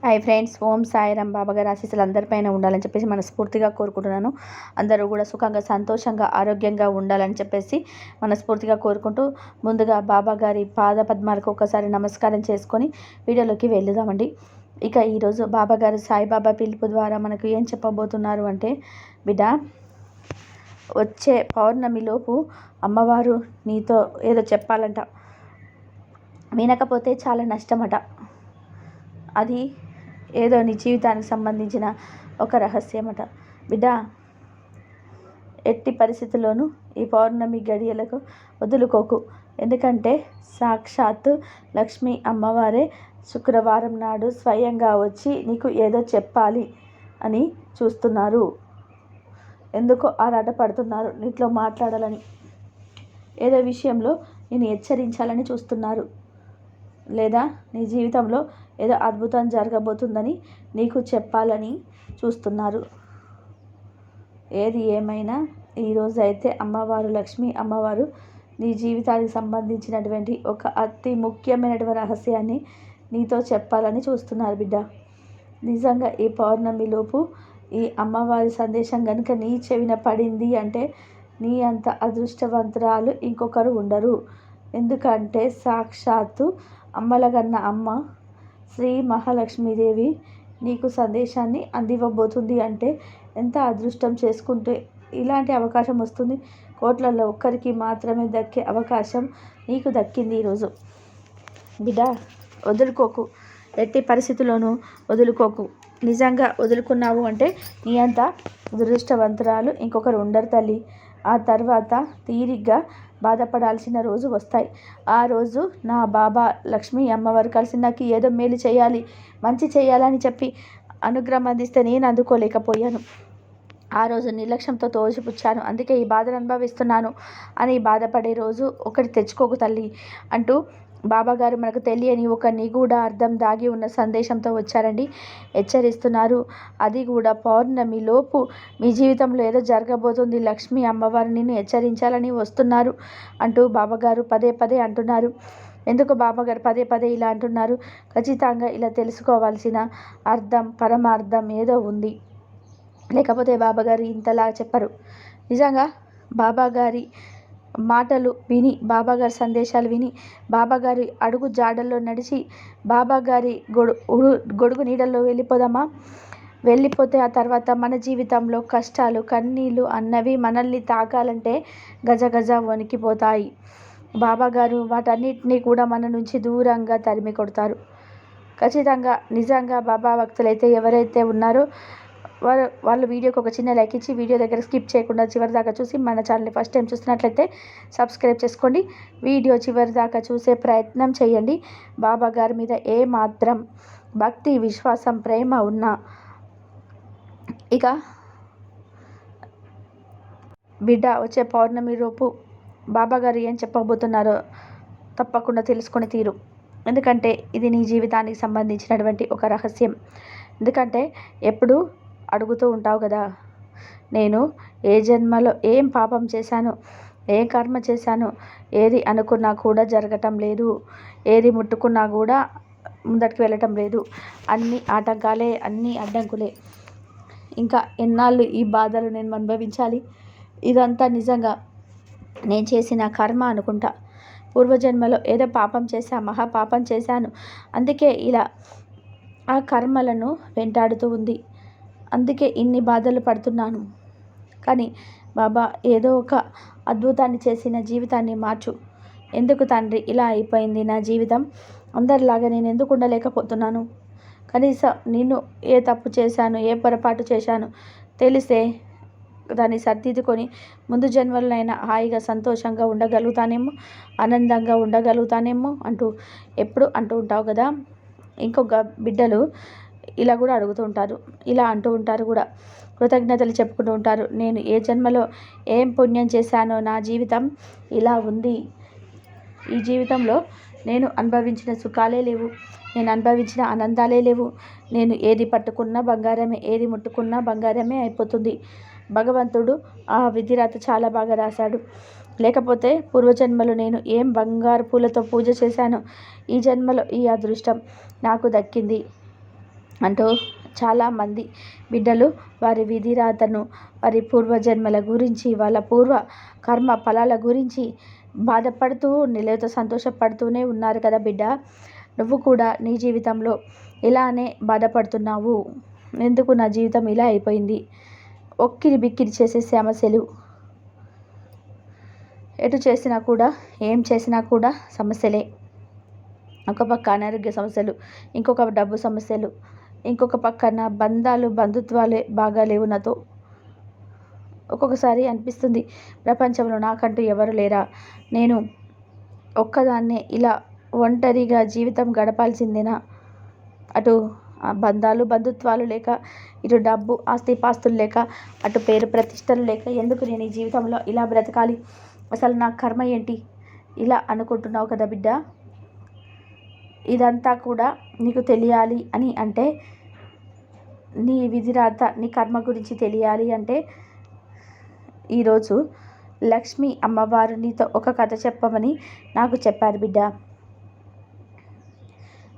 Hi friends, ఓం సాయిరాం. బాబాగారి ఆశీస్సులు అందరిపైన ఉండాలని చెప్పేసి మనస్ఫూర్తిగా కోరుకుంటున్నాను. అందరూ కూడా సుఖంగా, సంతోషంగా, ఆరోగ్యంగా ఉండాలని చెప్పేసి మనస్ఫూర్తిగా కోరుకుంటూ ముందుగా బాబాగారి పాద పద్మాలకు ఒకసారి నమస్కారం చేసుకొని వీడియోలోకి వెళ్దామండి. ఇక ఈరోజు బాబాగారు సాయిబాబా పిలుపు ద్వారా మనకు ఏం చెప్పబోతున్నారు అంటే, బిడ్డ, వచ్చే పౌర్ణమిలోపు అమ్మవారు నీతో ఏదో చెప్పాలంట. వినకపోతే చాలా నష్టమట. అది ఏదో నీ జీవితానికి సంబంధించిన ఒక రహస్యమట. బిడ్డ, ఎట్టి పరిస్థితుల్లోనూ ఈ పౌర్ణమి గడియలకు వదులుకోకు. ఎందుకంటే సాక్షాత్తు లక్ష్మీ అమ్మవారే శుక్రవారం నాడు స్వయంగా వచ్చి నీకు ఏదో చెప్పాలి అని చూస్తున్నారు. ఎందుకో ఆరాట పడుతున్నారు, నీతో మాట్లాడాలని, ఏదో విషయంలో నేను హెచ్చరించాలని చూస్తున్నారు, లేదా నీ జీవితంలో ఏదో అద్భుతం జరగబోతుందని నీకు చెప్పాలని చూస్తున్నారు. ఏది ఏమైనా ఈరోజు అయితే అమ్మవారు, లక్ష్మీ అమ్మవారు నీ జీవితానికి సంబంధించినటువంటి ఒక అతి ముఖ్యమైనటువంటి రహస్యాన్ని నీతో చెప్పాలని చూస్తున్నారు. బిడ్డ, నిజంగా ఈ పౌర్ణమిలోపు ఈ అమ్మవారి సందేశం కనుక నీ చెవిన పడింది అంటే నీ అంత అదృష్టవంతురాలు ఇంకొకరు ఉండరు. ఎందుకంటే సాక్షాత్తు అమ్మలగన్న అమ్మ శ్రీ మహాలక్ష్మీదేవి నీకు సందేశాన్ని అందివ్వబోతుంది అంటే ఎంత అదృష్టం చేసుకుంటే ఇలాంటి అవకాశం వస్తుంది. కోట్లలో ఒక్కరికి మాత్రమే దక్కే అవకాశం నీకు దక్కింది ఈరోజు. బిడ్డ, వదులుకోకు, ఎట్టి పరిస్థితుల్లోనూ వదులుకోకు. నిజంగా వదులుకున్నావు అంటే నీ అంత దురదృష్టవంతురాలు ఇంకొకరు ఉండరు తల్లి. ఆ తర్వాత తీరిగ్గా బాధపడాల్సిన రోజు వస్తాయి. ఆ రోజు నా బాబా లక్ష్మీ అమ్మవారు కలిసి నాకు ఏదో మేలు చేయాలి, మంచి చేయాలని చెప్పి అనుగ్రహం అందిస్తే నేను అందుకోలేకపోయాను. ఆ రోజు నిర్లక్ష్యంతో తోసిపుచ్చాను, అందుకే ఈ బాధను అనుభవిస్తున్నాను అని బాధపడే రోజు ఒకటి తెచ్చుకోకు తల్లి అంటూ బాబాగారు మనకు తెలియని ఒక నిగూఢ అర్థం దాగి ఉన్న సందేశంతో వచ్చారండి. హెచ్చరిస్తున్నారు. అది కూడా పౌర్ణమిలోపు మీ జీవితంలో ఏదో జరగబోతుంది, లక్ష్మీ అమ్మవారు నిన్ను హెచ్చరించాలని వస్తున్నారు అంటూ బాబాగారు పదే పదే అంటున్నారు. ఎందుకు బాబాగారు పదే పదే ఇలా అంటున్నారు? ఖచ్చితంగా ఇలా తెలుసుకోవాల్సిన అర్థం, పరమార్థం ఏదో ఉంది. లేకపోతే బాబాగారు ఇంతలా చెప్పరు. నిజంగా బాబాగారి మాటలు విని, బాబాగారి సందేశాలు విని, బాబాగారి అడుగు జాడల్లో నడిచి, బాబాగారి గొడుగు నీడల్లో వెళ్ళిపోదామా? వెళ్ళిపోతే ఆ తర్వాత మన జీవితంలో కష్టాలు, కన్నీళ్ళు అన్నవి మనల్ని తాకాలంటే గజ గజ వణికిపోతాయి. బాబాగారు వాటన్నిటినీ కూడా మన నుంచి దూరంగా తరిమి కొడతారు. ఖచ్చితంగా నిజంగా బాబా భక్తులైతే ఎవరైతే ఉన్నారో వాళ్ళు వీడియోకి ఒక చిన్న లైక్ ఇచ్చి, వీడియో దగ్గర స్కిప్ చేయకుండా చివరి దాకా చూసి, మన ఛానల్ని ఫస్ట్ టైం చూస్తున్నట్లయితే సబ్స్క్రైబ్ చేసుకోండి. వీడియో చివరి దాకా చూసే ప్రయత్నం చేయండి. బాబా గారి మీద ఏ మాత్రం భక్తి, విశ్వాసం, ప్రేమ ఉన్నా ఇక బిడ్డ, వచ్చే పౌర్ణమి రూపు బాబాగారు ఏం చెప్పబోతున్నారో తప్పకుండా తెలుసుకొని తీరు. ఎందుకంటే ఇది నీ జీవితానికి సంబంధించినటువంటి ఒక రహస్యం. ఎందుకంటే ఎప్పుడు అడుగుతూ ఉంటావు కదా, నేను ఏ జన్మలో ఏం పాపం చేశాను, ఏం కర్మ చేశాను, ఏది అనుకున్నా కూడా జరగటం లేదు, ఏది ముట్టుకున్నా కూడా ముందటికి వెళ్ళటం లేదు, అన్ని ఆటంకాలే, అన్ని అడ్డంకులే, ఇంకా ఎన్నాళ్ళు ఈ బాధలు నేను అనుభవించాలి, ఇదంతా నిజంగా నేను చేసిన కర్మ అనుకుంటా, పూర్వజన్మలో ఏదో పాపం చేశా, మహాపాపం చేశాను, అందుకే ఇలా ఆ కర్మలను వెంటాడుతూ ఉంది, అందుకే ఇన్ని బాధలు పడుతున్నాను. కానీ బాబా ఏదో ఒక అద్భుతాన్ని చేసిన జీవితాన్ని మార్చు. ఎందుకు తండ్రి ఇలా అయిపోయింది నా జీవితం, అందరిలాగా నేను ఎందుకు ఉండలేకపోతున్నాను? కనీసం నేను ఏ తప్పు చేశాను, ఏ పొరపాటు చేశాను తెలిసే దాన్ని సర్దిద్దుకొని ముందు జన్మలనైనా హాయిగా సంతోషంగా ఉండగలుగుతానేమో, ఆనందంగా ఉండగలుగుతానేమో అంటూ ఎప్పుడు అంటూ ఉంటావు కదా. ఇంకొక బిడ్డలు ఇలా కూడా అడుగుతూ ఉంటారు, ఇలా అంటూ ఉంటారు కూడా, కృతజ్ఞతలు చెప్పుకుంటూ ఉంటారు. నేను ఏ జన్మలో ఏం పుణ్యం చేశానో నా జీవితం ఇలా ఉంది, ఈ జీవితంలో నేను అనుభవించిన సుఖాలే లేవు, నేను అనుభవించిన ఆనందాలే లేవు, నేను ఏది పట్టుకున్నా బంగారమే, ఏది ముట్టుకున్నా బంగారమే అయిపోతుంది. భగవంతుడు ఆ విధిరాత చాలా బాగా రాశాడు. లేకపోతే పూర్వజన్మలో నేను ఏం బంగారు పూలతో పూజ చేశానో ఈ జన్మలో ఈ అదృష్టం నాకు దక్కింది. అంటూ చాలామంది బిడ్డలు వారి విధిరాతను, వారి పూర్వజన్మల గురించి, వాళ్ళ పూర్వ కర్మ ఫలాల గురించి బాధపడుతూ లేకపోతే సంతోషపడుతూనే ఉన్నారు కదా బిడ్డ. నువ్వు కూడా నీ జీవితంలో ఇలానే బాధపడుతున్నావు. ఎందుకు నా జీవితం ఇలా అయిపోయింది, ఒక్కిరి బిక్కిరి చేసే సమస్యలు, ఎటు చేసినా కూడా ఏం చేసినా కూడా సమస్యలే. ఒక పక్క అనారోగ్య సమస్యలు, ఇంకొక డబ్బు సమస్యలు, ఇంకొక పక్కన బంధుత్వాలే బాగా లేవు నాతో. ఒక్కొక్కసారి అనిపిస్తుంది, ప్రపంచంలో నాకంటూ ఎవరు లేరా, నేను ఒక్కదాన్నే ఇలా ఒంటరిగా జీవితం గడపాల్సిందేనా. అటు బంధుత్వాలు లేక, ఇటు డబ్బు ఆస్తిపాస్తులు లేక, అటు పేరు ప్రతిష్టలు లేక ఎందుకు నేను ఈ జీవితంలో ఇలా బ్రతకాలి, అసలు నా కర్మ ఏంటి, ఇలా అనుకుంటున్నావు కదా బిడ్డ. ఇదంతా కూడా నీకు తెలియాలి అని అంటే, నీ విధిరాత, నీ కర్మ గురించి తెలియాలి అంటే, ఈరోజు లక్ష్మీ అమ్మవారు నీతో ఒక కథ చెప్పమని నాకు చెప్పారు బిడ్డ.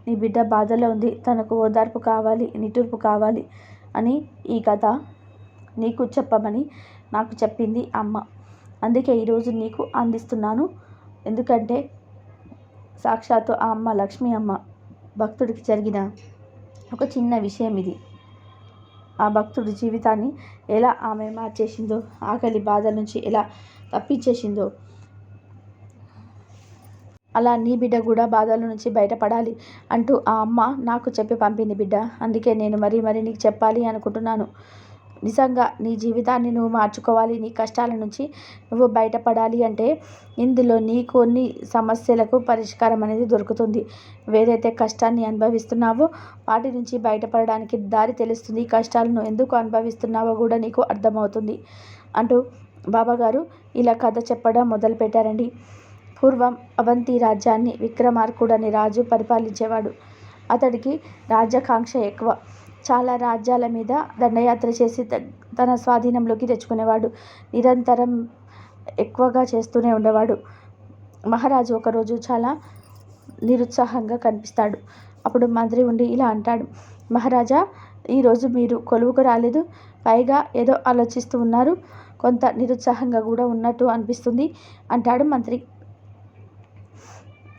నీ బిడ్డ బాధలో ఉంది, తనకు ఓదార్పు కావాలి, నిట్టూర్పు కావాలి అని ఈ కథ నీకు చెప్పమని నాకు చెప్పింది అమ్మ. అందుకే ఈరోజు నీకు అందిస్తున్నాను. ఎందుకంటే సాక్షాత్తు ఆ అమ్మ, లక్ష్మీ అమ్మ భక్తుడికి జరిగిన ఒక చిన్న విషయం ఇది. ఆ భక్తుడి జీవితాన్ని ఎలా ఆమె మార్చేసిందో, ఆకలి బాధల నుంచి ఎలా తప్పించేసిందో, అలా నీ బిడ్డ కూడా బాధల నుంచి బయటపడాలి అంటూ ఆ అమ్మ నాకు చెప్పి పంపింది బిడ్డ. అందుకే నేను మరీ నీకు చెప్పాలి అనుకుంటున్నాను. నిజంగా నీ జీవితాన్ని నువ్వు మార్చుకోవాలి, నీ కష్టాల నుంచి నువ్వు బయటపడాలి అంటే ఇందులో నీ కొన్ని సమస్యలకు పరిష్కారం అనేది దొరుకుతుంది. వేరైతే కష్టాన్ని అనుభవిస్తున్నావో వాటి నుంచి బయటపడడానికి దారి తెలుస్తుంది. ఈ కష్టాలను ఎందుకు అనుభవిస్తున్నావో కూడా నీకు అర్థమవుతుంది అంటూ బాబాగారు ఇలా కథ చెప్పడం మొదలుపెట్టారండి. పూర్వం అవంతి రాజ్యాన్ని విక్రమార్కుడని రాజు పరిపాలించేవాడు. అతడికి రాజ్యాకాంక్ష ఎక్కువ. చాలా రాజ్యాల మీద దండయాత్ర చేసి తన స్వాధీనంలోకి తెచ్చుకునేవాడు. నిరంతరం ఎక్కువగా చేస్తూనే ఉండేవాడు. మహారాజు ఒకరోజు చాలా నిరుత్సాహంగా కనిపిస్తాడు. అప్పుడు మంత్రి ఉండి ఇలా అంటాడు, మహారాజా, ఈరోజు మీరు కొలువుకు రాలేదు, పైగా ఏదో ఆలోచిస్తూ ఉన్నారు, కొంత నిరుత్సాహంగా కూడా ఉన్నట్టు అనిపిస్తుంది అంటాడు మంత్రి.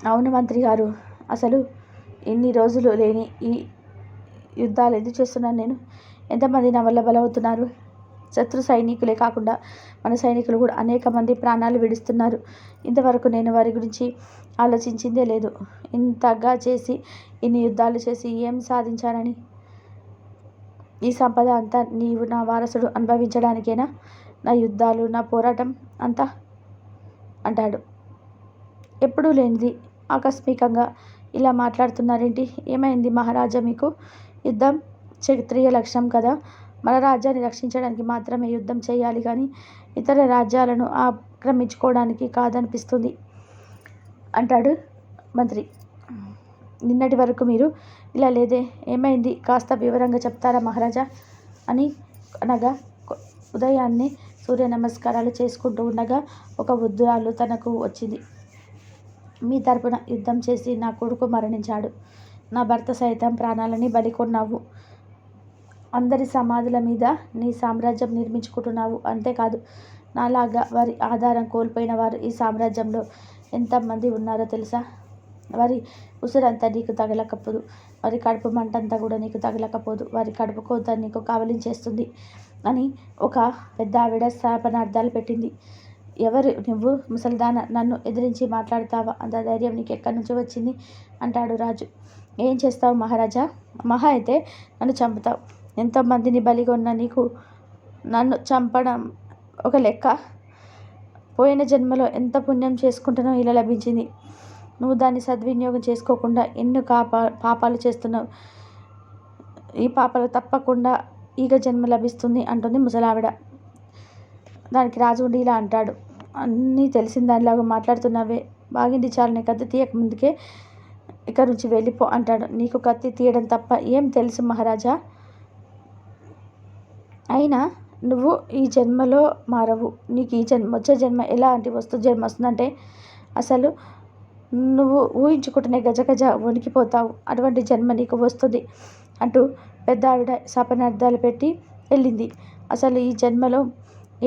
అవును మంత్రి గారు, అసలు ఇన్ని రోజులు లేని ఈ యుద్ధాలు ఎందుకు చేస్తున్నాను నేను, ఎంతమంది నా వల్ల బలవుతున్నారు, శత్రు సైనికులే కాకుండా మన సైనికులు కూడా అనేక మంది ప్రాణాలు విడుస్తున్నారు. ఇంతవరకు నేను వారి గురించి ఆలోచించిందే లేదు. ఇంతగా చేసి, ఇన్ని యుద్ధాలు చేసి ఏం సాధించానని, ఈ సంపద అంతా నీవు నా వారసుడు అనుభవించడానికేనా, నా యుద్ధాలు, నా పోరాటం అంతా అంటాడు. ఎప్పుడూ లేనిది ఆకస్మికంగా ఇలా మాట్లాడుతున్నారేంటి, ఏమైంది మహారాజా మీకు, యుద్ధం క్షత్రియ లక్షణం కదా, మన రాజ్యాన్ని రక్షించడానికి మాత్రమే యుద్ధం చేయాలి కానీ ఇతర రాజ్యాలను ఆక్రమించుకోవడానికి కాదనిపిస్తుంది అంటాడు మంత్రి. నిన్నటి వరకు మీరు ఇలా లేదే, ఏమైంది కాస్త వివరంగా చెప్తారా మహారాజా అని అనగా, ఉదయాన్నే సూర్య నమస్కారాలు చేసుకుంటూ ఉండగా ఒక వృద్ధురాలు తనకు వచ్చింది. మీ తరపున యుద్ధం చేసి నా కొడుకు మరణించాడు, నా భర్త సైతం ప్రాణాలని బలికొన్నావు, అందరి సమాధుల మీద నీ సామ్రాజ్యం నిర్మించుకుంటున్నావు. అంతేకాదు, నాలాగా వారి ఆధారం కోల్పోయిన వారు ఈ సామ్రాజ్యంలో ఎంతమంది ఉన్నారో తెలుసా. వారి ఉసురంతా నీకు తగలకపోదు, వారి కడుపు మంటంతా కూడా నీకు తగలకపోదు, వారి కడుపు కోత నీకు కావలించేస్తుంది అని ఒక పెద్ద ఆవిడ శాపనార్థాలు పెట్టింది. ఎవరు నువ్వు ముసలిదాన, నన్ను ఎదిరించి మాట్లాడతావా, అంత ధైర్యం నీకు ఎక్కడి నుంచి వచ్చింది అంటాడు రాజు. ఏం చేస్తావు మహారాజా, మహా అయితే నన్ను చంపుతావు, ఎంతోమందిని బలిగొన్న నీకు నన్ను చంపడం ఒక లెక్క, పోయిన జన్మలో ఎంత పుణ్యం చేసుకుంటానో ఇలా లభించింది, నువ్వు దాన్ని సద్వినియోగం చేసుకోకుండా ఎన్నో పాపాలు చేస్తున్నావు, ఈ పాపాలు తప్పకుండా ఈగ జన్మ లభిస్తుంది అంటుంది ముసలావిడ. దానికి రాజు ఉండి ఇలా అంటాడు, అన్నీ తెలిసిన దానిలాగా మాట్లాడుతున్నావే, బాగింది చాలు, నీ కత్తి తీయక ముందుకే ఇక్కడ నుంచి వెళ్ళిపో అంటాడు. నీకు కత్తి తీయడం తప్ప ఏం తెలుసు మహారాజా, అయినా నువ్వు ఈ జన్మలో మారవు, నీకు ఈ వచ్చే జన్మ ఎలాంటి జన్మ వస్తుందంటే అసలు నువ్వు ఊహించుకుంటేనే గజ వణికిపోతావు, అటువంటి జన్మ నీకు వస్తుంది అంటూ పెద్ద ఆవిడ శాపనార్థాలు పెట్టి వెళ్ళింది. అసలు ఈ జన్మలో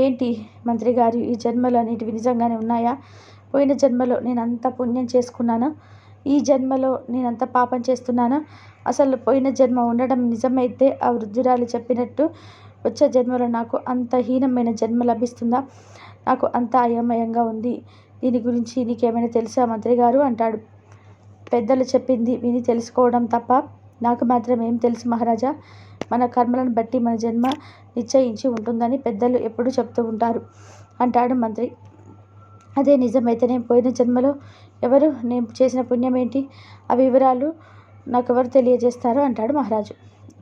ఏంటి మంత్రి గారు, ఈ జన్మలు అనేటివి నిజంగానే ఉన్నాయా? పోయిన జన్మలో నేనంత పుణ్యం చేసుకున్నానా? ఈ జన్మలో నేనంత పాపం చేస్తున్నానా? అసలు పోయిన జన్మ ఉండడం నిజమైతే ఆ వృద్ధురాలు చెప్పినట్టు వచ్చే జన్మలో నాకు అంత హీనమైన జన్మ లభిస్తుందా? నాకు అంత అయోమయంగా ఉంది. దీని గురించి నీకేమైనా తెలుసా మంత్రి గారు అంటాడు. పెద్దలు చెప్పింది విని తెలుసుకోవడం తప్ప నాకు మాత్రం ఏం తెలుసు మహారాజా. మన కర్మలను బట్టి మన జన్మ నిశ్చయించి ఉంటుందని పెద్దలు ఎప్పుడూ చెప్తూ ఉంటారు అంటాడు మంత్రి. అదే నిజమైతే నేను పోయిన జన్మలో ఎవరు, నేను చేసిన పుణ్యం ఏంటి, ఆ వివరాలు నాకెవరు తెలియజేస్తారు అంటాడు మహారాజు.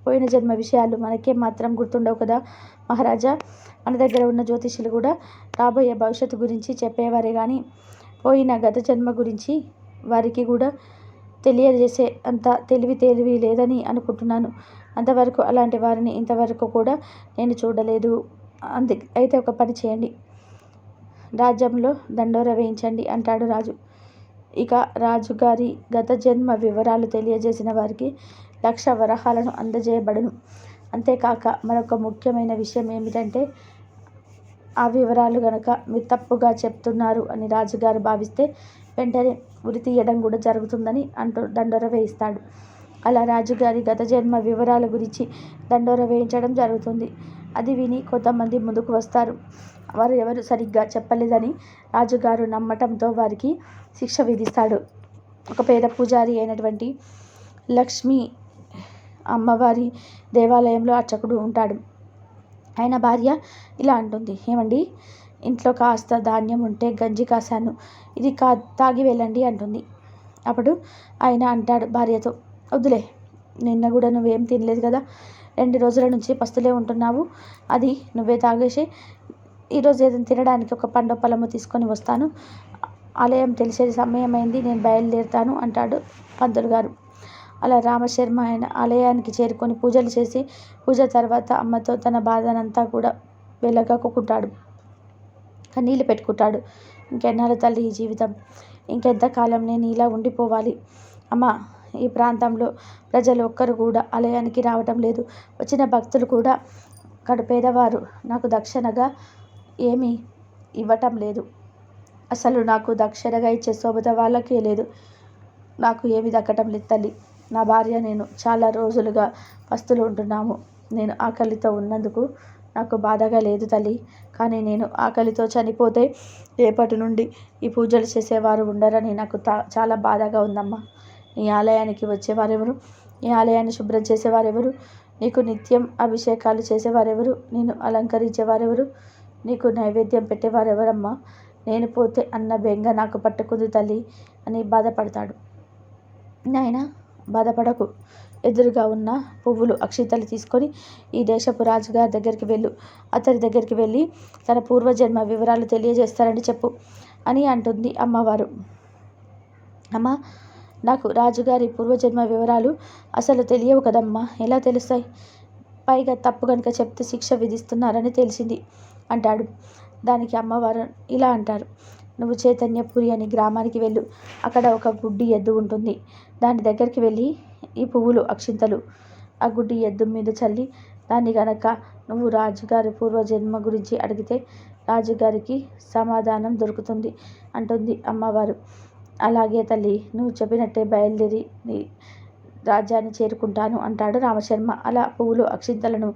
పోయిన జన్మ విషయాలు మనకే మాత్రం గుర్తుండవు కదా మహారాజా. మన దగ్గర ఉన్న జ్యోతిష్యులు కూడా రాబోయే భవిష్యత్తు గురించి చెప్పేవారే కానీ పోయిన గత జన్మ గురించి వారికి కూడా తెలియజేసే అంత తెలివి లేదని అనుకుంటున్నాను. అంతవరకు అలాంటి వారిని ఇంతవరకు కూడా నేను చూడలేదు. అయితే ఒక పని చేయండి, రాజ్యంలో దండోర వేయించండి అంటాడు రాజు. ఇక రాజుగారి గత జన్మ వివరాలు తెలియజేసిన వారికి 1,00,000 వరహాలను అందజేయబడును. అంతేకాక మరొక ముఖ్యమైన విషయం ఏమిటంటే, ఆ వివరాలు గనక మీరు తప్పుగా చెప్తున్నారు అని రాజుగారు భావిస్తే వెంటనే ఉరి తీయడం కూడా జరుగుతుందని అంటూ దండోర వేయిస్తాడు. అలా రాజుగారి గత జన్మ వివరాల గురించి దండోర వేయించడం జరుగుతుంది. అది విని కొంతమంది ముందుకు వస్తారు. వారు ఎవరు సరిగ్గా చెప్పలేదని రాజుగారు నమ్మటంతో వారికి శిక్ష విధిస్తాడు. ఒక పేద పూజారి అయినటువంటి లక్ష్మీ అమ్మవారి దేవాలయంలో అర్చకుడు ఉంటాడు. ఆయన భార్య ఇలా అంటుంది, ఏమండి, ఇంట్లో కాస్త ధాన్యం ఉంటే గంజి కాశాను, ఇది తాగి వెళ్ళండి అంటుంది. అప్పుడు ఆయన అంటాడు భార్యతో, వద్దులే, నిన్న కూడా నువ్వేం తినలేదు కదా, 2 రోజుల నుంచి పస్తులే ఉంటున్నావు, అది నువ్వే తాగేసి ఈరోజు ఏదైనా తినడానికి ఒక పండు పొలము తీసుకొని వస్తాను, ఆలయం తెలిసే సమయమైంది, నేను బయలుదేరుతాను అంటాడు పంతులు గారు. అలా రామశర్మ ఆయన ఆలయానికి చేరుకొని పూజలు చేసి పూజ తర్వాత అమ్మతో తన బాధనంతా కూడా వెళ్ళగక్కుంటాడు, కన్నీళ్ళు పెట్టుకుంటాడు. ఇంకెన్నాళ్ళు తల్లి ఈ జీవితం, ఇంకెంతకాలం నేను ఇలా ఉండిపోవాలి అమ్మ. ఈ ప్రాంతంలో ప్రజలు ఒక్కరు కూడా ఆలయానికి రావటం లేదు, వచ్చిన భక్తులు కూడా కడు పేదవారు, నాకు దక్షిణగా ఏమీ ఇవ్వటం లేదు, అసలు నాకు దక్షిణగా ఇచ్చే శోభత వాళ్ళకే లేదు, నాకు ఏమీ దక్కటం లేదు తల్లి. నా భార్య నేను చాలా రోజులుగా పస్తులు ఉంటున్నాము, నేను ఆకలితో ఉన్నందుకు నాకు బాధగా లేదు తల్లి, కానీ నేను ఆకలితో చనిపోతే రేపటి నుండి ఈ పూజలు చేసేవారు ఉండరని నాకు చాలా బాధగా ఉందమ్మా. ఈ ఆలయానికి వచ్చేవారెవరు, ఈ ఆలయాన్ని శుభ్రం చేసేవారెవరు, నీకు నిత్యం అభిషేకాలు చేసేవారెవరు, నేను అలంకరించేవారెవరు, నీకు నైవేద్యం పెట్టేవారెవరమ్మా, నేను పోతే అన్న బెంగ నాకు పట్టుకుంది తల్లి అని బాధపడతాడు. నాయనా బాధపడకు, ఎదురుగా ఉన్న పువ్వులు అక్షింతలు తీసుకొని ఈ దేశపు రాజుగారి దగ్గరికి వెళ్ళు, అతని దగ్గరికి వెళ్ళి తన పూర్వజన్మ వివరాలు తెలియజేస్తారని చెప్పు అని అంటుంది అమ్మవారు. అమ్మ, నాకు రాజుగారి పూర్వజన్మ వివరాలు అసలు తెలియవు కదమ్మా, ఎలా తెలుస్తాయి, పైగా తప్పు కనుక చెప్తే శిక్ష విధిస్తున్నారని తెలిసింది అంటాడు. దానికి అమ్మవారు ఇలా అంటారు, నువ్వు చైతన్యపురి అని గ్రామానికి వెళ్ళు, అక్కడ ఒక గుడ్డి ఎద్దు ఉంటుంది, దాని దగ్గరికి వెళ్ళి ఈ పువ్వులు అక్షింతలు ఆ గుడ్డి ఎద్దు మీద చల్లి దాన్ని గనక నువ్వు రాజుగారి పూర్వజన్మ గురించి అడిగితే రాజుగారికి సమాధానం దొరుకుతుంది అంటుంది అమ్మవారు. అలాగే తల్లి, నువ్వు చెప్పినట్టే బయలుదేరి నీ రాజ్యాన్ని చేరుకుంటాను అంటాడు రామశర్మ. అలా పువ్వులు అక్షింతలను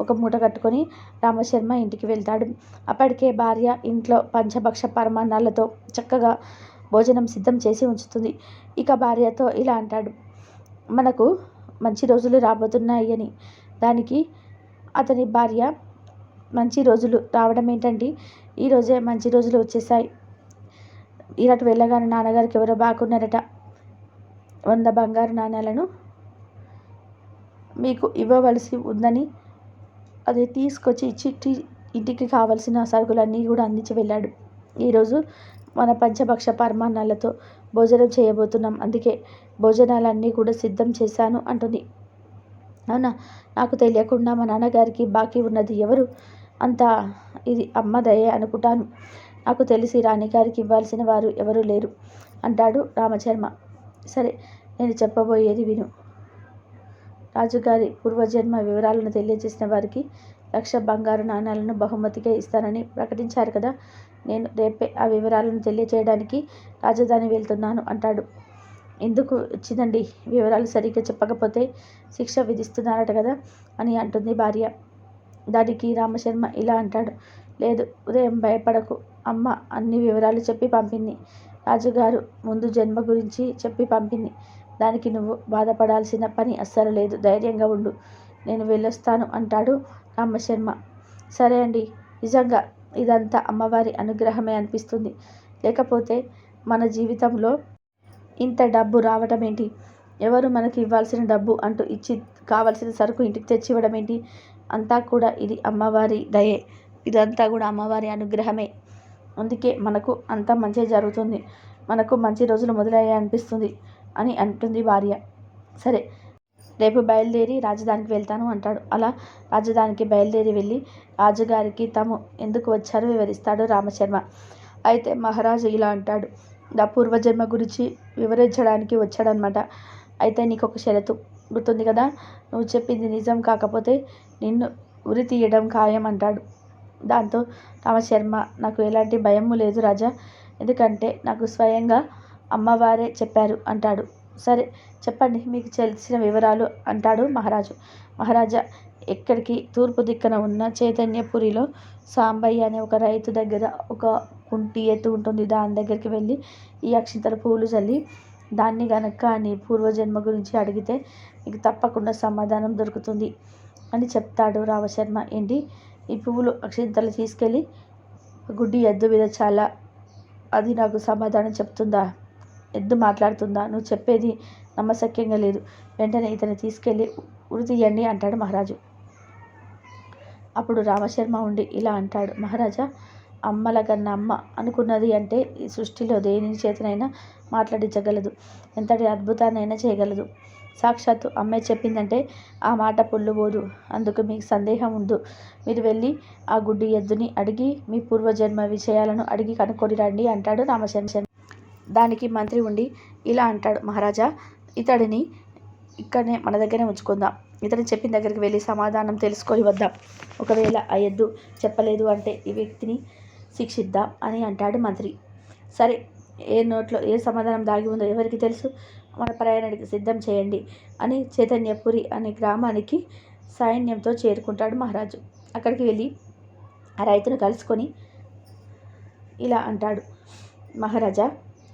ఒక మూట కట్టుకొని రామశర్మ ఇంటికి వెళ్తాడు. అప్పటికే భార్య ఇంట్లో పంచభక్ష పరమాన్నాలతో చక్కగా భోజనం సిద్ధం చేసి ఉంచుతుంది. ఇక భార్యతో ఇలా అంటాడు, మనకు మంచి రోజులు రాబోతున్నాయి అని. దానికి అతని భార్య, మంచి రోజులు రావడం ఏంటండి, ఈరోజే మంచి రోజులు వచ్చేసాయి, ఈరటు వెళ్ళగానే నాన్నగారికి ఎవరో బాగున్నారట, 100 బంగారు నాణ్యాలను మీకు ఇవ్వవలసి ఉందని అది తీసుకొచ్చి చిట్టి ఇంటికి కావలసిన సరుకులన్నీ కూడా అందించి వెళ్ళాడు. ఈరోజు మన పంచభక్ష పరమాన్నాలతో భోజనం చేయబోతున్నాం, అందుకే భోజనాలన్నీ కూడా సిద్ధం చేశాను అంటుంది. అవునా, నాకు తెలియకుండా మా నాన్నగారికి బాకీ ఉన్నది ఎవరు, అంతా ఇది అమ్మ దయే అనుకుంటాను, నాకు తెలిసి రాణిగారికి ఇవ్వాల్సిన వారు ఎవరూ లేరు అంటాడు రామశర్మ. సరే, నేను చెప్పబోయేది విను. రాజుగారి పూర్వజన్మ వివరాలను తెలియజేసిన వారికి 1,00,000 బంగారు నాణాలను బహుమతిగా ఇస్తానని ప్రకటించారు కదా. నేను రేపే ఆ వివరాలను తెలియచేయడానికి రాజధాని వెళ్తున్నాను అంటాడు. ఎందుకు వచ్చిందండి? వివరాలు సరిగ్గా చెప్పకపోతే శిక్ష విధిస్తున్నారట కదా అని అంటుంది భార్య. దానికి రామశర్మ ఇలా అంటాడు. లేదు, ఉదయం భయపడకు, అమ్మ అన్ని వివరాలు చెప్పి పంపింది. రాజుగారు ముందు జన్మ గురించి చెప్పి పంపింది. దానికి నువ్వు బాధపడాల్సిన పని అస్సలు లేదు. ధైర్యంగా ఉండు, నేను వెళ్ళొస్తాను అంటాడు రామశర్మ. సరే అండి, నిజంగా ఇదంతా అమ్మవారి అనుగ్రహమే అనిపిస్తుంది. లేకపోతే మన జీవితంలో ఇంత డబ్బు రావటం ఏంటి? ఎవరు మనకి ఇవ్వాల్సిన డబ్బు అంటూ ఇచ్చి కావలసిన సరుకు ఇంటికి తెచ్చి ఇవ్వడం ఏంటి? అంతా కూడా ఇది అమ్మవారి దయే. ఇదంతా కూడా అమ్మవారి అనుగ్రహమే. అందుకే మనకు అంతా మంచి జరుగుతుంది. మనకు మంచి రోజులు మొదలయ్యాయి అనిపిస్తుంది అని అంటుంది భార్య. సరే, రేపు బయలుదేరి రాజధానికి వెళ్తాను అంటాడు. అలా రాజధానికి బయలుదేరి వెళ్ళి రాజుగారికి తాము ఎందుకు వచ్చారో వివరిస్తాడు రామశర్మ. అయితే మహారాజు ఇలా అంటాడు. నా పూర్వజన్మ గురించి వివరించడానికి వచ్చాడనమాట. అయితే నీకు ఒక షరతు గుర్తుంది కదా, నువ్వు చెప్పింది నిజం కాకపోతే నిన్ను ఉరి తీయడం ఖాయం అంటాడు. దాంతో రామశర్మ, నాకు ఎలాంటి భయము లేదు రాజా, ఎందుకంటే నాకు స్వయంగా అమ్మవారే చెప్పారు అంటాడు. సరే చెప్పండి మీకు తెలిసిన వివరాలు అంటాడు మహారాజు. మహారాజా, ఎక్కడికి తూర్పు దిక్కున ఉన్న చైతన్యపురిలో సాంబయ్య అనే ఒక రైతు దగ్గర ఒక కుంటి ఎత్తు ఉంటుంది. దాని దగ్గరికి వెళ్ళి ఈ అక్షింతల పువ్వులు చల్లి దాన్ని గనక నీ పూర్వజన్మ గురించి అడిగితే నీకు తప్పకుండా సమాధానం దొరుకుతుంది అని చెప్తాడు రామశర్మ. ఏంటి, ఈ పువ్వులు అక్షింతలు తీసుకెళ్ళి గుడ్డి ఎద్దు మీద చాలా, అది నాకు సమాధానం చెప్తుందా? ఎద్దు మాట్లాడుతుందా? నువ్వు చెప్పేది నమ్మశక్యంగా లేదు. వెంటనే ఇతన్ని తీసుకెళ్ళి ఉరి తీయండి అంటాడు మహారాజు. అప్పుడు రామశర్మ ఉండి ఇలా అంటాడు. మహారాజా, అమ్మల కన్నా అమ్మ అనుకున్నది అంటే ఈ సృష్టిలో దేని చేతనైనా మాట్లాడించగలదు, ఎంతటి అద్భుతాన్నైనా చేయగలదు. సాక్షాత్తు అమ్మే చెప్పిందంటే ఆ మాట పొల్లుబోదు. అందుకు మీకు సందేహం ఉందో మీరు వెళ్ళి ఆ గుడ్డి ఎద్దుని అడిగి మీ పూర్వజన్మ విషయాలను అడిగి కనుక్కొని రండి అంటాడు రామశర్మ. దానికి మంత్రి ఉండి ఇలా అంటాడు. మహారాజా, ఇతడిని ఇక్కడనే మన దగ్గరే ఉంచుకుందాం. ఇతను చెప్పిన దగ్గరికి వెళ్ళి సమాధానం తెలుసుకొని వద్దాం. ఒకవేళ ఆ ఎద్దు చెప్పలేదు అంటే ఈ వ్యక్తిని శిక్షిద్దాం అని అంటాడు మంత్రి. సరే, ఏ నోట్లో ఏ సమాధానం దాగి ఉందో ఎవరికి తెలుసు, మన ప్రయాణానికి సిద్ధం చేయండి అని చైతన్యపురి అనే గ్రామానికి సైన్యంతో చేరుకుంటాడు మహారాజు. అక్కడికి వెళ్ళి ఆ రైతును కలుసుకొని ఇలా అంటాడు. మహారాజా,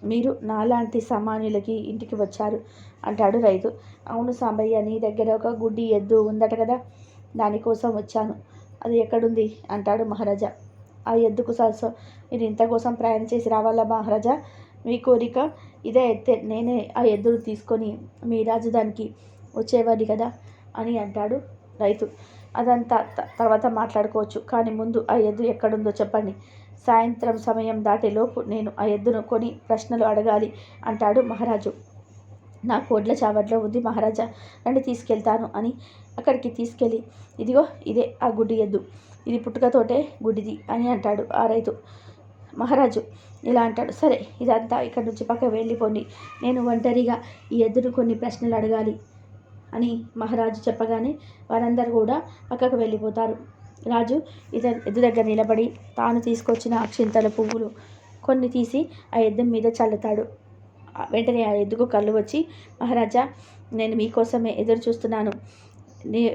మీరు నాలాంటి సామాన్యులకి ఇంటికి వచ్చారు అంటాడు రైతు. అవును సాంబయ్య, నీ దగ్గర ఒక గుడ్డి ఎద్దు ఉందట కదా, దానికోసం వచ్చాను. అది ఎక్కడుంది అంటాడు మహారాజా. ఆ ఎద్దుకు మీరు ఇంత కోసం ప్రయాణం చేసి రావాలా మహారాజా? మీ కోరిక ఇదే అయితే నేనే ఆ ఎద్దును తీసుకొని మీ రాజధానికి వచ్చేవాడి కదా అని అంటాడు రైతు. అదంతా తర్వాత మాట్లాడుకోవచ్చు, కానీ ముందు ఆ ఎద్దు ఎక్కడుందో చెప్పండి. సాయంత్రం సమయం దాటేలోపు నేను ఆ ఎద్దును కొని ప్రశ్నలు అడగాలి అంటాడు మహారాజు. నా కోడ్ల చావట్లో ఉంది మహారాజా, రండి తీసుకెళ్తాను అని అక్కడికి తీసుకెళ్ళి ఇదిగో ఇదే ఆ గుడ్డి ఎద్దు, ఇది పుట్టుకతోటే గుడ్డిది అని అంటాడు ఆ రైతు. మహారాజు ఇలా అంటాడు. సరే, ఇదంతా ఇక్కడి నుంచి పక్కకు వెళ్ళిపోండి, నేను ఒంటరిగా ఈ ఎద్దును కొన్ని ప్రశ్నలు అడగాలి అని మహారాజు చెప్పగానే వారందరూ కూడా పక్కకు వెళ్ళిపోతారు. రాజు ఎద్దు దగ్గర నిలబడి తాను తీసుకొచ్చిన అక్షింతల పువ్వులు కొన్ని తీసి ఆ ఎద్దు మీద చల్లుతాడు. వెంటనే ఆ ఎద్దుకు కళ్ళు వచ్చి, మహారాజా, నేను మీకోసమే ఎదురు చూస్తున్నాను,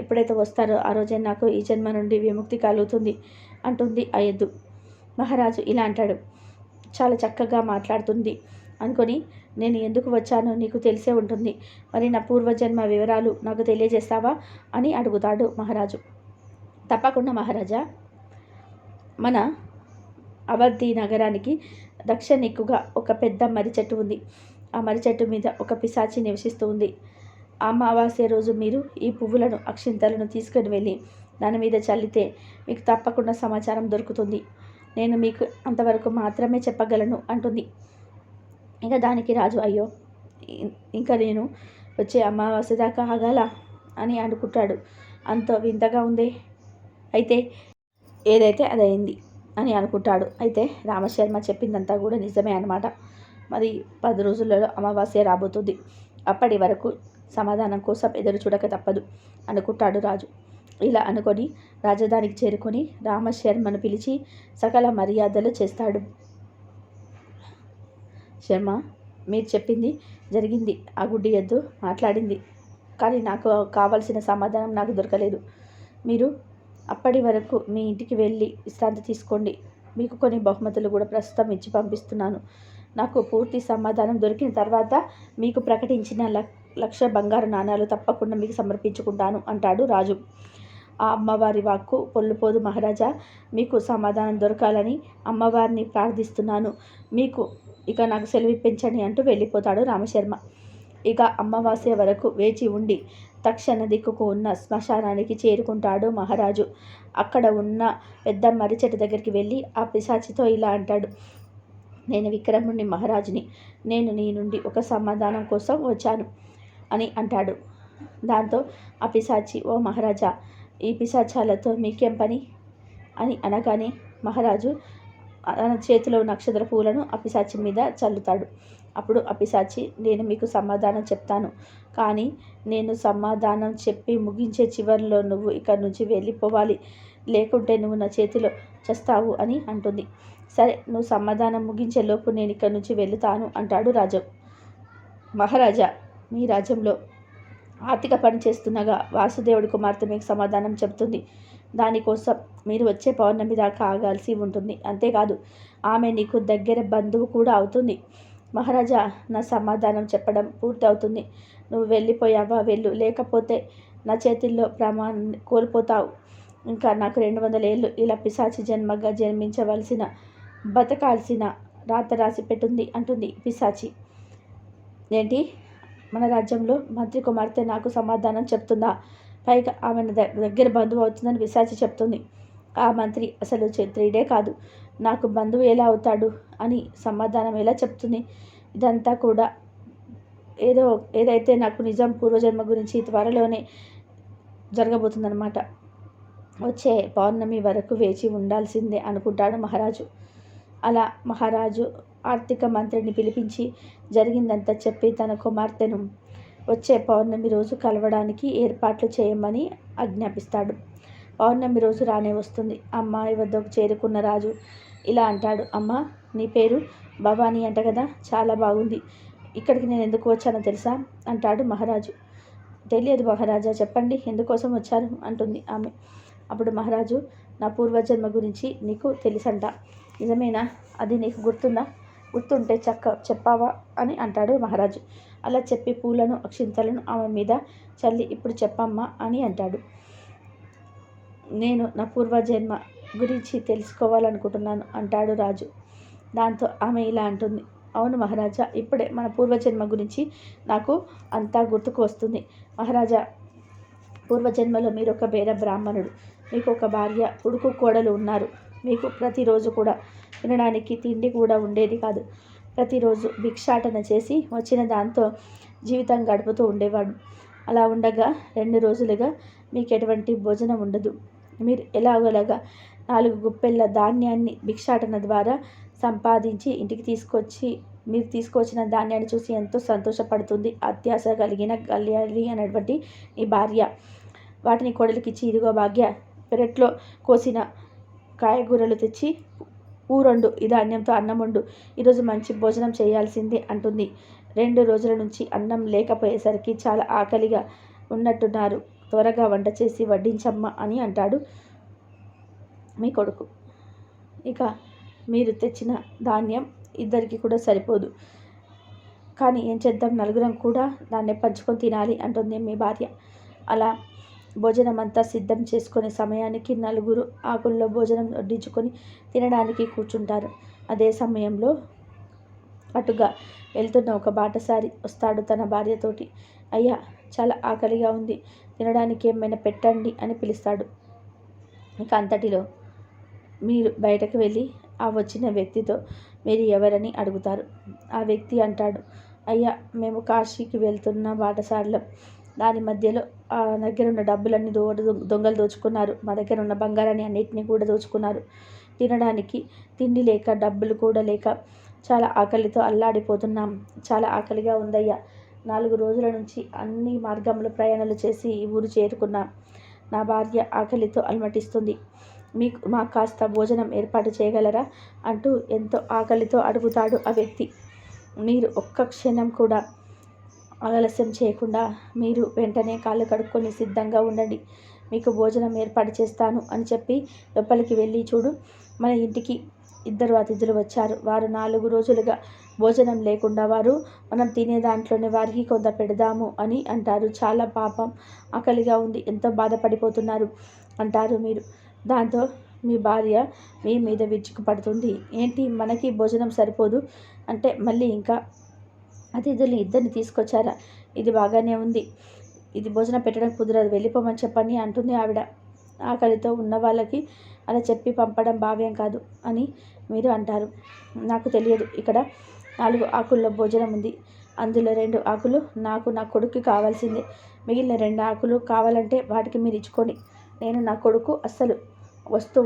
ఎప్పుడైతే వస్తారో ఆ రోజే నాకు ఈ జన్మ నుండి విముక్తి కలుగుతుంది అంటుంది ఆ ఎద్దు. మహారాజు ఇలా అంటాడు. చాలా చక్కగా మాట్లాడుతుంది అనుకొని, నేను ఎందుకు వచ్చానో నీకు తెలిసే ఉంటుంది, మరి నా పూర్వజన్మ వివరాలు నాకు తెలియజేస్తావా అని అడుగుతాడు మహారాజు. తప్పకుండా మహారాజా, మన అవంతి నగరానికి దక్షిణిక్కుగా ఒక పెద్ద మర్రి చెట్టు ఉంది. ఆ మర్రి చెట్టు మీద ఒక పిశాచి నివసిస్తూ ఉంది. అమావాస్య రోజు మీరు ఈ పువ్వులను అక్షింతలను తీసుకుని వెళ్ళి దాని మీద చల్లితే మీకు తప్పకుండా సమాచారం దొరుకుతుంది. నేను మీకు అంతవరకు మాత్రమే చెప్పగలను అంటుంది. ఇంకా దానికి రాజు, అయ్యో, ఇంకా నేను వచ్చే అమావాస్య దాకా ఆగాల అని అనుకుంటాడు. అంత వింతగా ఉంది, అయితే ఏదైతే అదైంది అని అనుకుంటాడు. అయితే రామశర్మ చెప్పిందంతా కూడా నిజమే అన్నమాట. మరి 10 రోజులలో అమావాస్య రాబోతుంది. అప్పటి వరకు సమాధానం కోసం ఎదురు చూడక తప్పదు అనుకుంటాడు రాజు. ఇలా అనుకొని రాజధానికి చేరుకొని రామశర్మను పిలిచి సకల మర్యాదలు చేస్తాడు. శర్మ, మీరు చెప్పింది జరిగింది. ఆ గుడ్డి ఎద్దు మాట్లాడింది, కానీ నాకు కావలసిన సమాధానం నాకు దొరకలేదు. మీరు అప్పటి వరకు మీ ఇంటికి వెళ్ళి విశ్రాంతి తీసుకోండి. మీకు కొన్ని బహుమతులు కూడా ప్రస్తుతం ఇచ్చి పంపిస్తున్నాను. నాకు పూర్తి సమాధానం దొరికిన తర్వాత మీకు ప్రకటించిన 1,00,000 బంగారు నాణాలు తప్పకుండా మీకు సమర్పించుకుంటాను అంటాడు రాజు. ఆ అమ్మవారి వాక్కు పొల్లుపోదు మహారాజా. మీకు సమాధానం దొరకాలని అమ్మవారిని ప్రార్థిస్తున్నాను. మీకు ఇక నాకు సెలవిప్పించండి అంటూ వెళ్ళిపోతాడు రామశర్మ. ఇక అమావాస్య వరకు వేచి ఉండి తక్షణ దిక్కుకు ఉన్న శ్మశానానికి చేరుకుంటాడు మహారాజు. అక్కడ ఉన్న పెద్ద మర్రి చెట్టు దగ్గరికి వెళ్ళి ఆ పిశాచితో ఇలా అంటాడు. నేను విక్రముని మహారాజుని. నేను నీ నుండి ఒక సమాధానం కోసం వచ్చాను అని అంటాడు. దాంతో ఆ పిశాచి, ఓ మహారాజా, ఈ పిశాచాలతో మీకేం పని అని అనగానే మహారాజు చేతిలో నక్షత్ర పూలను ఆ పిశాచి మీద చల్లుతాడు. అప్పుడు ఆ పిశాచి, నేను మీకు సమాధానం చెప్తాను, కానీ నేను సమాధానం చెప్పి ముగించే చివరిలో నువ్వు ఇక్కడి నుంచి వెళ్ళిపోవాలి, లేకుంటే నువ్వు నా చేతిలో చస్తావు అని అంటుంది. సరే, నువ్వు సమాధానం ముగించేలోపు నేను ఇక్కడి నుంచి వెళుతాను అంటాడు రాజు. మహారాజా, మీ రాజ్యంలో ఆర్థిక పని చేస్తుండగా వాసుదేవుడి కుమార్తె మీకు సమాధానం చెబుతుంది. దానికోసం మీరు వచ్చే పౌర్ణమి దాకా ఆగాల్సి ఉంటుంది. అంతేకాదు, ఆమె నీకు దగ్గర బంధువు కూడా అవుతుంది. మహారాజా, నా సమాధానం చెప్పడం పూర్తి అవుతుంది. నువ్వు వెళ్ళిపోయావా వెళ్ళు, లేకపోతే నా చేతిల్లో ప్రమాణాన్ని కోల్పోతావు. ఇంకా నాకు 200 ఏళ్ళు ఇలా పిశాచి జన్మగా జన్మించవలసిన, బతకాల్సిన రాత రాసి పెట్టుంది అంటుంది పిశాచి. ఏంటి, మన రాజ్యంలో మంత్రి కుమార్తె నాకు సమాధానం చెప్తుందా? పైగా ఆమె దగ్గర బంధువు అవుతుందని పిశాచి చెప్తుంది. ఆ మంత్రి అసలు క్షత్రియుడే కాదు, నాకు బంధువు ఎలా అవుతాడు అని సమాధానం ఎలా చెప్తుంది? ఇదంతా కూడా ఏదైతే నాకు నిజం పూర్వజన్మ గురించి త్వరలోనే జరగబోతుందన్నమాట. వచ్చే పౌర్ణమి వరకు వేచి ఉండాల్సిందే అనుకుంటాడు మహారాజు. అలా మహారాజు ఆర్థిక మంత్రిని పిలిపించి జరిగిందంతా చెప్పి తన కుమార్తెను వచ్చే పౌర్ణమి రోజు కలవడానికి ఏర్పాట్లు చేయమని ఆజ్ఞాపిస్తాడు. పౌర్ణమి రోజు రానే వస్తుంది. అమ్మాయి వద్దకు చేరుకున్న రాజు ఇలా అంటాడు. అమ్మా, నీ పేరు భవానీ అంట కదా, చాలా బాగుంది. ఇక్కడికి నేను ఎందుకు వచ్చానో తెలుసా అంటాడు మహారాజు. తెలియదు మహారాజా, చెప్పండి, ఎందుకోసం వచ్చారు అంటుంది ఆమె. అప్పుడు మహారాజు, నా పూర్వజన్మ గురించి నీకు తెలుసంట, నిజమేనా? అది నీకు గుర్తుందా? గుర్తుంటే చెప్పావా అని అంటాడు మహారాజు. అలా చెప్పి పూలను అక్షింతలను ఆమె మీద చల్లి, ఇప్పుడు చెప్పమ్మా అని అంటాడు. నేను నా పూర్వజన్మ గురించి తెలుసుకోవాలనుకుంటున్నాను అంటాడు రాజు. దాంతో ఆమె ఇలా అంటుంది. అవును మహారాజా, ఇప్పుడే మన పూర్వజన్మ గురించి నాకు అంతా గుర్తుకు వస్తుంది. మహారాజా, పూర్వజన్మలో మీరు ఒక పేద బ్రాహ్మణుడు. మీకు ఒక భార్య, కొడుకు, కోడలు ఉన్నారు. మీకు ప్రతిరోజు కూడా తినడానికి తిండి కూడా ఉండేది కాదు. ప్రతిరోజు భిక్షాటన చేసి వచ్చిన దాంతో జీవితం గడుపుతూ ఉండేవాడు. అలా ఉండగా 2 రోజులుగా మీకు ఎటువంటి భోజనం ఉండదు. మీరు ఎలాగోలాగా 4 గుప్పెళ్ళ ధాన్యాన్ని భిక్షాటన ద్వారా సంపాదించి ఇంటికి తీసుకొచ్చి మీరు తీసుకొచ్చిన ధాన్యాన్ని చూసి ఎంతో సంతోషపడుతుంది అత్యాశ కలిగిన కళ్యాణి అనేటువంటి ఈ భార్య. వాటిని కోడలికిచ్చి, ఇదిగో భాగ్య, పెరట్లో కోసిన కాయగూరలు తెచ్చి ఊరొండు, ఈ ధాన్యంతో అన్నం వండు, ఈరోజు మంచి భోజనం చేయాల్సిందే అంటుంది. 2 రోజుల నుంచి అన్నం లేకపోయేసరికి చాలా ఆకలిగా ఉన్నట్టున్నారు. త్వరగా వంట చేసి వడ్డించమ్మా అని అంటాడు మీ కొడుకు. ఇక మీరు తెచ్చిన ధాన్యం ఇద్దరికి కూడా సరిపోదు, కానీ ఏం చేద్దాం, నలుగురం కూడా దాన్ని పంచుకొని తినాలి అంటుంది మీ భార్య. అలా భోజనం అంతా సిద్ధం చేసుకునే సమయానికి 4 ఆకుల్లో భోజనం వడ్డించుకొని తినడానికి కూర్చుంటారు. అదే సమయంలో అటుగా వెళ్తున్న ఒక బాటసారి వస్తాడు తన భార్యతోటి. అయ్యా, చాలా ఆకలిగా ఉంది, తినడానికి ఏమైనా పెట్టండి అని పిలుస్తాడు. ఇక అంతటిలో మీరు బయటకు వెళ్ళి ఆ వచ్చిన వ్యక్తితో మీరు ఎవరని అడుగుతారు. ఆ వ్యక్తి అంటాడు, అయ్యా, మేము కాశీకి వెళ్తున్న బాటసారిలో, దాని మధ్యలో ఆ దగ్గర ఉన్న డబ్బులన్నీ దొంగలు దోచుకున్నారు. మా దగ్గర ఉన్న బంగారాన్ని అన్నిటినీ కూడా దోచుకున్నారు. తినడానికి తిండి లేక, డబ్బులు కూడా లేక చాలా ఆకలితో అల్లాడిపోతున్నాం. చాలా ఆకలిగా ఉందయ్యా, 4 రోజుల నుంచి అన్ని మార్గంలో ప్రయాణాలు చేసి ఈ ఊరు చేరుకున్నా. నా భార్య ఆకలితో అలమటిస్తుంది. మాకు కాస్త భోజనం ఏర్పాటు చేయగలరా అంటూ ఎంతో ఆకలితో అడుగుతాడు ఆ వ్యక్తి. మీరు ఒక్క క్షణం కూడా ఆలస్యం చేయకుండా మీరు వెంటనే కాళ్ళు కడుక్కొని సిద్ధంగా ఉండండి. మీకు భోజనం ఏర్పాటు చేస్తాను అని చెప్పి లోపలికి వెళ్ళి చూడు, మన ఇంటికి 2 అతిథులు వచ్చారు. వారు 4 రోజులుగా భోజనం లేకుండా మనం తినే దాంట్లోనే వారికి కొంత పెడదాము అని అంటారు. చాలా పాపం, ఆకలిగా ఉంది, ఎంతో బాధపడిపోతున్నారు అంటారు మీరు. దాంతో మీ భార్య మీ మీద విరుచుకుపడుతుంది. ఏంటి మనకి భోజనం సరిపోదు అంటే మళ్ళీ ఇంకా అతిథుల్ని 2 తీసుకొచ్చారా? ఇది బాగానే ఉంది, ఇది భోజనం పెట్టడం కుదరదు, వెళ్ళిపోమని చెప్పని అంటుంది ఆవిడ. ఆకలితో ఉన్న వాళ్ళకి అలా చెప్పి పంపడం భావ్యం కాదు అని మీరు అంటారు. నాకు తెలియదు, ఇక్కడ 4 ఆకుల్లో భోజనం ఉంది. అందులో 2 ఆకులు నాకు, నా కొడుక్కి కావాల్సిందే. మిగిలిన 2 ఆకులు కావాలంటే వాటికి మీరు ఇచ్చుకోండి. నేను, నా కొడుకు అస్సలు వస్తూ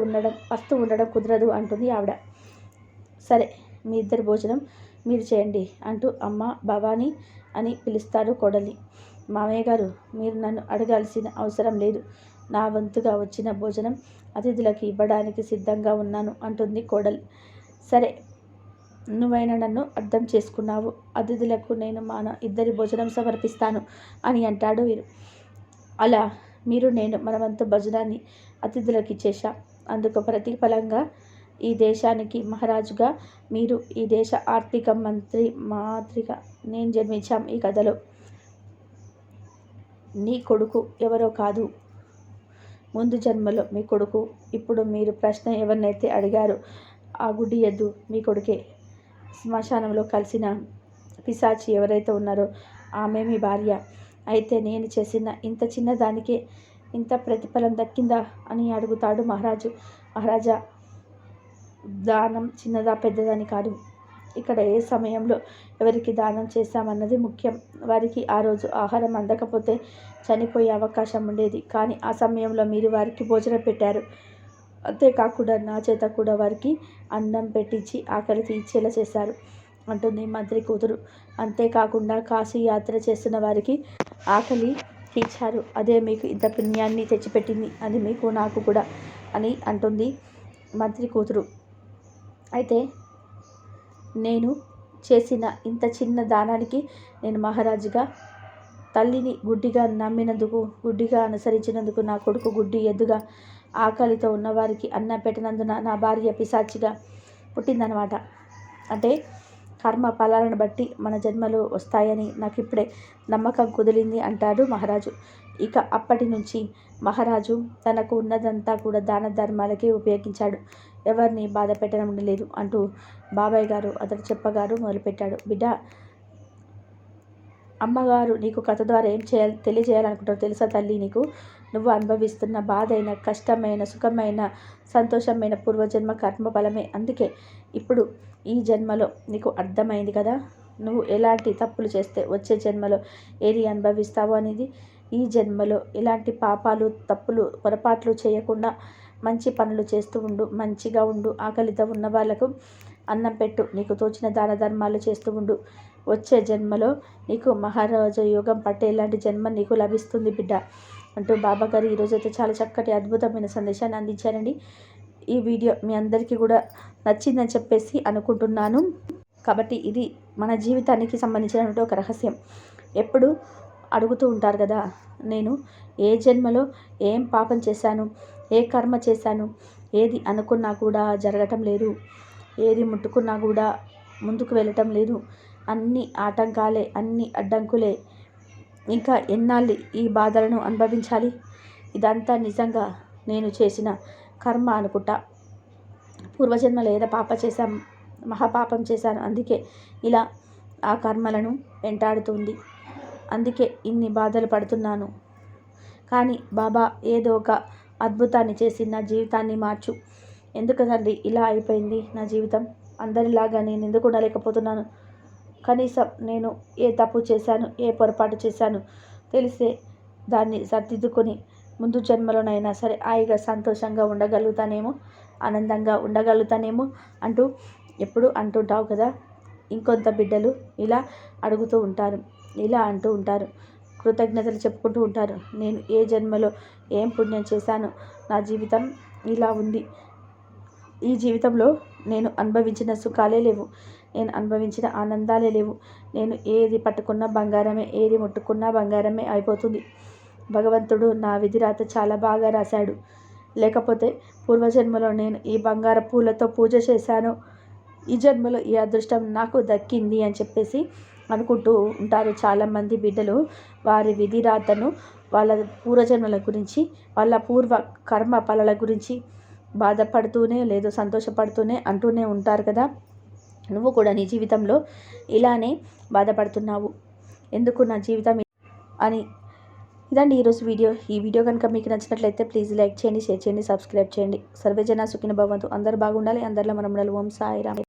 ఉండడం కుదరదు అంటుంది ఆవిడ. సరే, మీ 2 భోజనం మీరు చేయండి అంటూ అమ్మ భవానీ అని పిలుస్తాడు కోడల్ని. మామయ్య గారు, మీరు నన్ను అడగాల్సిన అవసరం లేదు. నా వంతుగా వచ్చిన భోజనం అతిథులకి ఇవ్వడానికి సిద్ధంగా ఉన్నాను అంటుంది కోడలు. సరే, నువ్వైనా నన్ను అర్థం చేసుకున్నావు. అతిథులకు నేను మన 2 భోజనం సమర్పిస్తాను అని అంటాడు వీరు. అలా మీరు నేను మన వంతు భోజనాన్ని అతిథులకు ఇచ్చేశాం. అందుకు ప్రతిఫలంగా ఈ దేశానికి మహారాజుగా మీరు, ఈ దేశ ఆర్థిక మాదిరిగా నేను జన్మించాం. ఈ కథలో నీ కొడుకు ఎవరో కాదు, ముందు జన్మలో మీ కొడుకు. ఇప్పుడు మీరు ప్రశ్న ఎవరినైతే అడిగారో ఆ గుడ్డి ఎద్దు మీ కొడుకే. శ్మశానంలో కలిసిన పిశాచి ఎవరైతే ఉన్నారో ఆమె మీ భార్య. అయితే నేను చేసిన ఇంత చిన్న దానికే ఇంత ప్రతిఫలం దక్కిందా అని అడుగుతాడు మహారాజు. మహారాజా, దానం చిన్నదా పెద్దదని కాదు, ఇక్కడ ఏ సమయంలో ఎవరికి దానం చేశామన్నది ముఖ్యం. వారికి ఆ రోజు ఆహారం అందకపోతే చనిపోయే అవకాశం ఉండేది. కానీ ఆ సమయంలో మీరు వారికి భోజనం పెట్టారు. అంతేకాకుండా నా చేత కూడా వారికి అన్నం పెట్టించి ఆకలి తీర్చేలా చేశారు అంటుంది మంత్రి కూతురు. అంతేకాకుండా కాశీ యాత్ర చేస్తున్న వారికి ఆకలి తీర్చారు. అదే మీకు ఇంత పుణ్యాన్ని తెచ్చిపెట్టింది. అది మీకు, నాకు కూడా అని అంటుంది మంత్రి కూతురు. అయితే నేను చేసిన ఇంత చిన్న దానానికి నేను మహారాజుగా, తల్లిని గుడ్డిగా నమ్మినందుకు, గుడ్డిగా అనుసరించినందుకు, నా కొడుకు గుడ్డి ఎద్దుగా ఆకలితో ఉన్నవారికి అన్నం పెట్టినందున నా భార్య పిశాచిగా పుట్టిందనమాట. అంటే కర్మ ఫలాలను బట్టి మన జన్మలు వస్తాయని నాకు ఇప్పుడే నమ్మకం కుదిరింది అంటాడు మహారాజు. ఇక అప్పటి నుంచి మహారాజు తనకు ఉన్నదంతా కూడా దాన ధర్మాలకే ఉపయోగించాడు. ఎవరిని బాధ పెట్టడం లేదు అంటూ బాబాయ్ గారు అతడు చెప్పగారు మొదలుపెట్టాడు. బిడ్డ, అమ్మగారు నీకు కథ ద్వారా ఏం తెలియజేయాలనుకుంటారో తెలుసా తల్లి? నీకు నువ్వు అనుభవిస్తున్న బాధైన, కష్టమైన, సుఖమైన, సంతోషమైన పూర్వజన్మ కర్మ ఫలమే. అందుకే ఇప్పుడు ఈ జన్మలో నీకు అర్థమైంది కదా, నువ్వు ఎలాంటి తప్పులు చేస్తే వచ్చే జన్మలో ఏది అనుభవిస్తావు అనేది. ఈ జన్మలో ఎలాంటి పాపాలు, తప్పులు, పొరపాట్లు చేయకుండా మంచి పనులు చేస్తూ ఉండు, మంచిగా ఉండు, ఆకలితో ఉన్న వాళ్ళకు అన్నం పెట్టు, నీకు తోచిన దాన ధర్మాలు చేస్తూ ఉండు. వచ్చే జన్మలో నీకు మహారాజ యోగం పట్టేలాంటి జన్మ నీకు లభిస్తుంది బిడ్డ అంటూ బాబాగారు ఈరోజైతే చాలా చక్కటి అద్భుతమైన సందేశాన్ని అందించారండి. ఈ వీడియో మీ అందరికీ కూడా నచ్చిందని చెప్పేసి అనుకుంటున్నాను. కాబట్టి ఇది మన జీవితానికి సంబంధించినటువంటి ఒక రహస్యం. ఎప్పుడు అడుగుతూ ఉంటారు కదా, నేను ఏ జన్మలో ఏం పాపం చేశాను, ఏ కర్మ చేశాను, ఏది అనుకున్నా కూడా జరగటం లేదు, ఏది ముట్టుకున్నా కూడా ముందుకు వెళ్ళటం లేదు, అన్ని ఆటంకాలే, అన్ని అడ్డంకులే, ఇంకా ఎన్నాళ్ళు ఈ బాధలను అనుభవించాలి? ఇదంతా నిజంగా నేను చేసిన కర్మ అనుకుంటా. పూర్వజన్మలో ఏదో మహాపాపం చేశాను, అందుకే ఇలా ఆ కర్మలను వెంటాడుతుంది, అందుకే ఇన్ని బాధలు పడుతున్నాను. కానీ బాబా ఏదో ఒక అద్భుతాన్ని చేసి నా జీవితాన్ని మార్చు. ఎందుకు తండ్రి ఇలా అయిపోయింది నా జీవితం? అందరిలాగా నేను ఎందుకు ఉండలేకపోతున్నాను? కనీసం నేను ఏ తప్పు చేశాను, ఏ పొరపాటు చేశాను తెలిసే దాన్ని సర్దిద్దుకొని ముందు జన్మలోనైనా సరే హాయిగా సంతోషంగా ఉండగలుగుతానేమో, ఆనందంగా ఉండగలుగుతానేమో అంటూ ఎప్పుడు అంటుంటావు కదా. ఇంకొంత బిడ్డలు ఇలా అడుగుతూ ఉంటారు. ఇలా అంటూ ఉంటారు. కృతజ్ఞతలు చెప్పుకుంటూ ఉంటారు. నేను ఏ జన్మలో ఏం పుణ్యం చేశానో నా జీవితం ఇలా ఉంది. ఈ జీవితంలో నేను అనుభవించిన సుఖాలే లేవు, నేను అనుభవించిన ఆనందాలే లేవు. నేను ఏది పట్టుకున్నా బంగారమే, ఏది ముట్టుకున్నా బంగారమే అయిపోతుంది. భగవంతుడు నా విధిరాత చాలా బాగా రాశాడు. లేకపోతే పూర్వజన్మలో నేను ఈ బంగారు పూలతో పూజ చేశాను, ఈ జన్మలో ఈ అదృష్టం నాకు దక్కింది అని చెప్పేసి అనుకుంటూ ఉంటారు చాలామంది బిడ్డలు. వారి విధిరాతను, వాళ్ళ పూర్వజన్మల గురించి, వాళ్ళ పూర్వ కర్మ ఫలాల గురించి బాధపడుతూనే లేదు సంతోషపడుతూనే అంటూనే ఉంటారు కదా. నువ్వు కూడా నీ జీవితంలో ఇలానే బాధపడుతున్నావు, ఎందుకు నా జీవితం అని. ఇదండి ఈరోజు వీడియో. ఈ వీడియో కనుక మీకు నచ్చినట్లయితే ప్లీజ్ లైక్ చేయండి, షేర్ చేయండి, సబ్స్క్రైబ్ చేయండి. సర్వేజన సుఖిన భవంతు. అందరూ బాగుండాలి, అందరిలో మనం ఉండాలి. ఓం సాయిరామ్.